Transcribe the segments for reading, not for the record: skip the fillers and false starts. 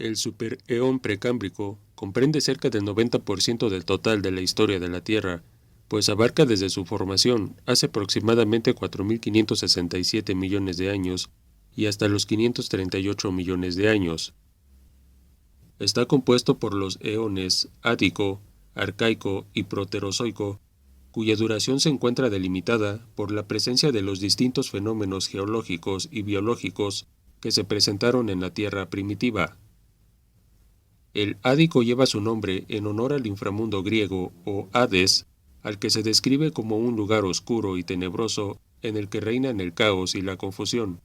El supereón precámbrico comprende cerca del 90% del total de la historia de la Tierra, pues abarca desde su formación hace aproximadamente 4.567 millones de años y hasta los 538 millones de años. Está compuesto por los eones Ático, Arcaico y Proterozoico, cuya duración se encuentra delimitada por la presencia de los distintos fenómenos geológicos y biológicos que se presentaron en la Tierra primitiva. El Ádico lleva su nombre en honor al inframundo griego o Hades, al que se describe como un lugar oscuro y tenebroso en el que reinan el caos y la confusión.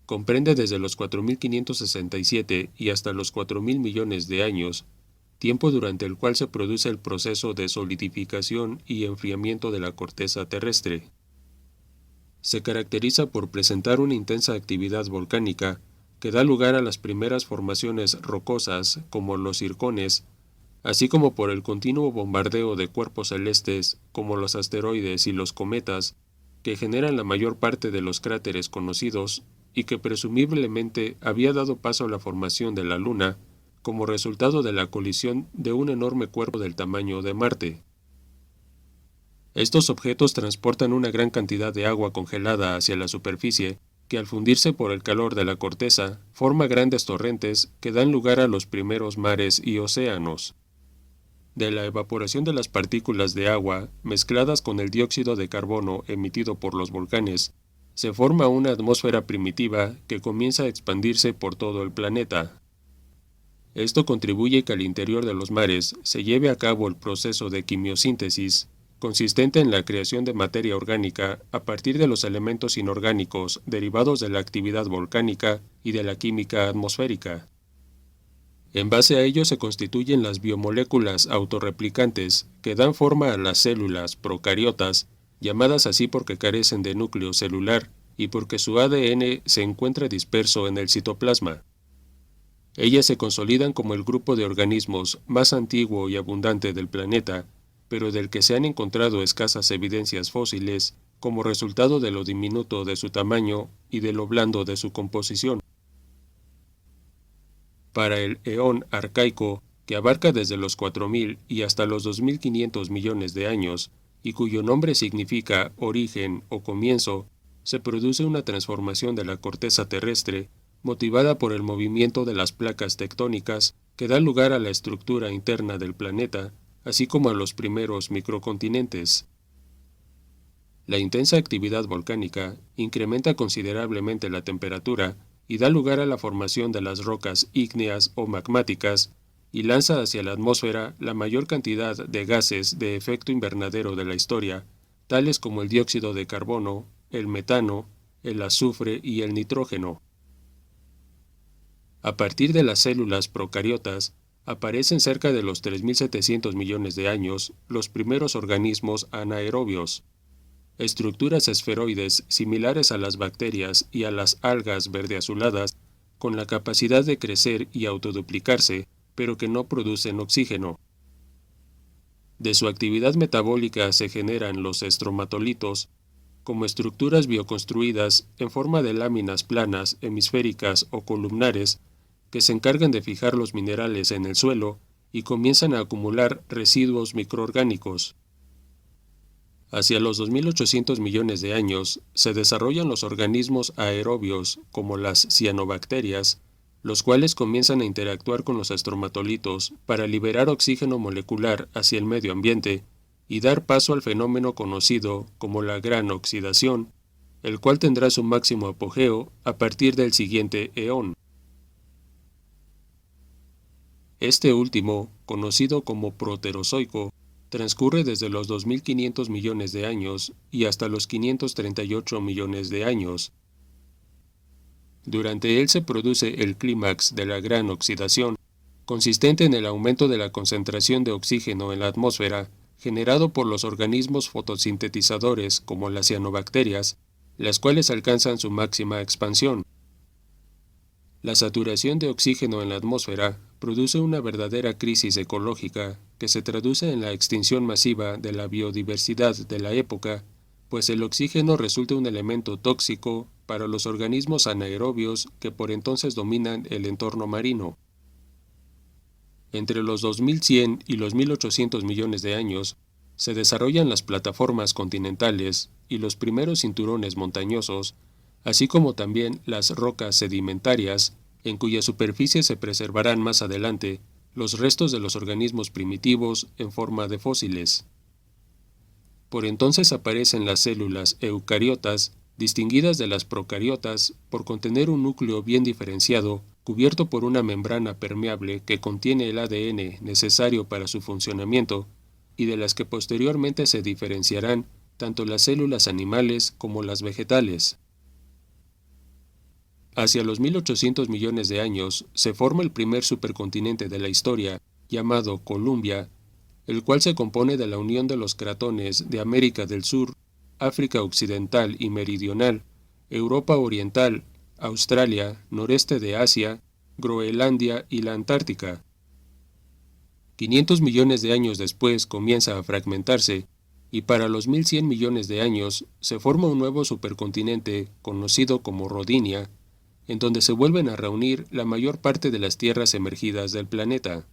Comprende desde los 4.567 y hasta los 4.000 millones de años, tiempo durante el cual se produce el proceso de solidificación y enfriamiento de la corteza terrestre. Se caracteriza por presentar una intensa actividad volcánica que da lugar a las primeras formaciones rocosas como los circones, así como por el continuo bombardeo de cuerpos celestes como los asteroides y los cometas, que generan la mayor parte de los cráteres conocidos y que presumiblemente había dado paso a la formación de la Luna como resultado de la colisión de un enorme cuerpo del tamaño de Marte. Estos objetos transportan una gran cantidad de agua congelada hacia la superficie, que al fundirse por el calor de la corteza, forma grandes torrentes que dan lugar a los primeros mares y océanos. De la evaporación de las partículas de agua, mezcladas con el dióxido de carbono emitido por los volcanes, se forma una atmósfera primitiva que comienza a expandirse por todo el planeta. Esto contribuye que al interior de los mares se lleve a cabo el proceso de quimiosíntesis, consistente en la creación de materia orgánica a partir de los elementos inorgánicos derivados de la actividad volcánica y de la química atmosférica. En base a ello se constituyen las biomoléculas autorreplicantes que dan forma a las células procariotas, llamadas así porque carecen de núcleo celular y porque su ADN se encuentra disperso en el citoplasma. Ellas se consolidan como el grupo de organismos más antiguo y abundante del planeta, pero del que se han encontrado escasas evidencias fósiles como resultado de lo diminuto de su tamaño y de lo blando de su composición. Para el eón arcaico, que abarca desde los 4.000 y hasta los 2.500 millones de años, y cuyo nombre significa origen o comienzo, se produce una transformación de la corteza terrestre motivada por el movimiento de las placas tectónicas que da lugar a la estructura interna del planeta, así como a los primeros microcontinentes. La intensa actividad volcánica incrementa considerablemente la temperatura y da lugar a la formación de las rocas ígneas o magmáticas y lanza hacia la atmósfera la mayor cantidad de gases de efecto invernadero de la historia, tales como el dióxido de carbono, el metano, el azufre y el nitrógeno. A partir de las células procariotas, aparecen cerca de los 3.700 millones de años los primeros organismos anaerobios, estructuras esferoides similares a las bacterias y a las algas verdeazuladas, con la capacidad de crecer y autoduplicarse, pero que no producen oxígeno. De su actividad metabólica se generan los estromatolitos, como estructuras bioconstruidas en forma de láminas planas, hemisféricas o columnares, que se encargan de fijar los minerales en el suelo y comienzan a acumular residuos microorgánicos. Hacia los 2.800 millones de años se desarrollan los organismos aerobios como las cianobacterias, los cuales comienzan a interactuar con los estromatolitos para liberar oxígeno molecular hacia el medio ambiente y dar paso al fenómeno conocido como la gran oxidación, el cual tendrá su máximo apogeo a partir del siguiente eón. Este último, conocido como Proterozoico, transcurre desde los 2.500 millones de años y hasta los 538 millones de años. Durante él se produce el clímax de la gran oxidación, consistente en el aumento de la concentración de oxígeno en la atmósfera, generado por los organismos fotosintetizadores como las cianobacterias, las cuales alcanzan su máxima expansión. La saturación de oxígeno en la atmósfera produce una verdadera crisis ecológica que se traduce en la extinción masiva de la biodiversidad de la época, pues el oxígeno resulta un elemento tóxico para los organismos anaerobios que por entonces dominan el entorno marino. Entre los 2100 y los 1800 millones de años, se desarrollan las plataformas continentales y los primeros cinturones montañosos, así como también las rocas sedimentarias, en cuya superficie se preservarán más adelante los restos de los organismos primitivos en forma de fósiles. Por entonces aparecen las células eucariotas, distinguidas de las procariotas por contener un núcleo bien diferenciado, cubierto por una membrana permeable que contiene el ADN necesario para su funcionamiento, y de las que posteriormente se diferenciarán tanto las células animales como las vegetales. Hacia los 1800 millones de años se forma el primer supercontinente de la historia, llamado Columbia, el cual se compone de la unión de los cratones de América del Sur, África Occidental y Meridional, Europa Oriental, Australia, noreste de Asia, Groenlandia y la Antártica. 500 millones de años después comienza a fragmentarse, y para los 1100 millones de años se forma un nuevo supercontinente conocido como Rodinia, en donde se vuelven a reunir la mayor parte de las tierras emergidas del planeta.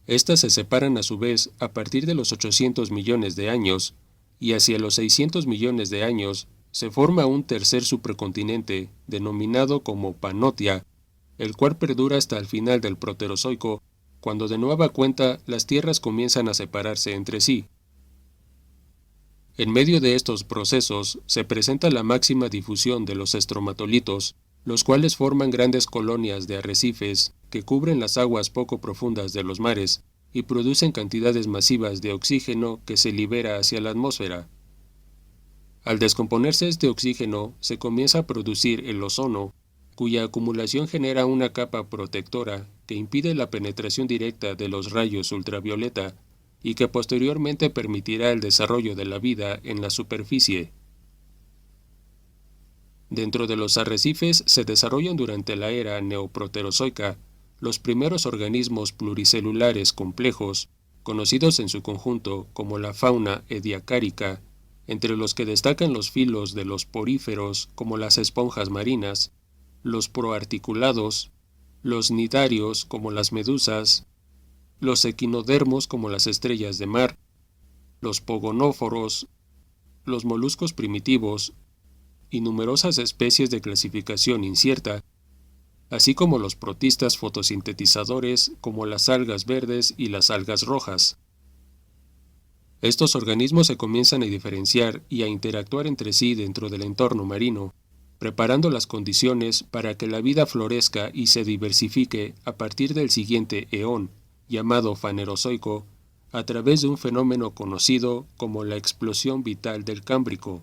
Estas se separan a su vez a partir de los 800 millones de años, y hacia los 600 millones de años se forma un tercer supercontinente denominado como Panotia, el cual perdura hasta el final del Proterozoico, cuando de nueva cuenta las tierras comienzan a separarse entre sí. En medio de estos procesos se presenta la máxima difusión de los estromatolitos, los cuales forman grandes colonias de arrecifes que cubren las aguas poco profundas de los mares y producen cantidades masivas de oxígeno que se libera hacia la atmósfera. Al descomponerse este oxígeno, se comienza a producir el ozono, cuya acumulación genera una capa protectora que impide la penetración directa de los rayos ultravioleta y que posteriormente permitirá el desarrollo de la vida en la superficie. Dentro de los arrecifes se desarrollan durante la era neoproterozoica los primeros organismos pluricelulares complejos, conocidos en su conjunto como la fauna ediacárica, entre los que destacan los filos de los poríferos como las esponjas marinas, los proarticulados, los nidarios como las medusas, los equinodermos como las estrellas de mar, los pogonóforos, los moluscos primitivos y numerosas especies de clasificación incierta, así como los protistas fotosintetizadores como las algas verdes y las algas rojas. Estos organismos se comienzan a diferenciar y a interactuar entre sí dentro del entorno marino, preparando las condiciones para que la vida florezca y se diversifique a partir del siguiente eón, llamado Fanerozoico, a través de un fenómeno conocido como la explosión vital del Cámbrico.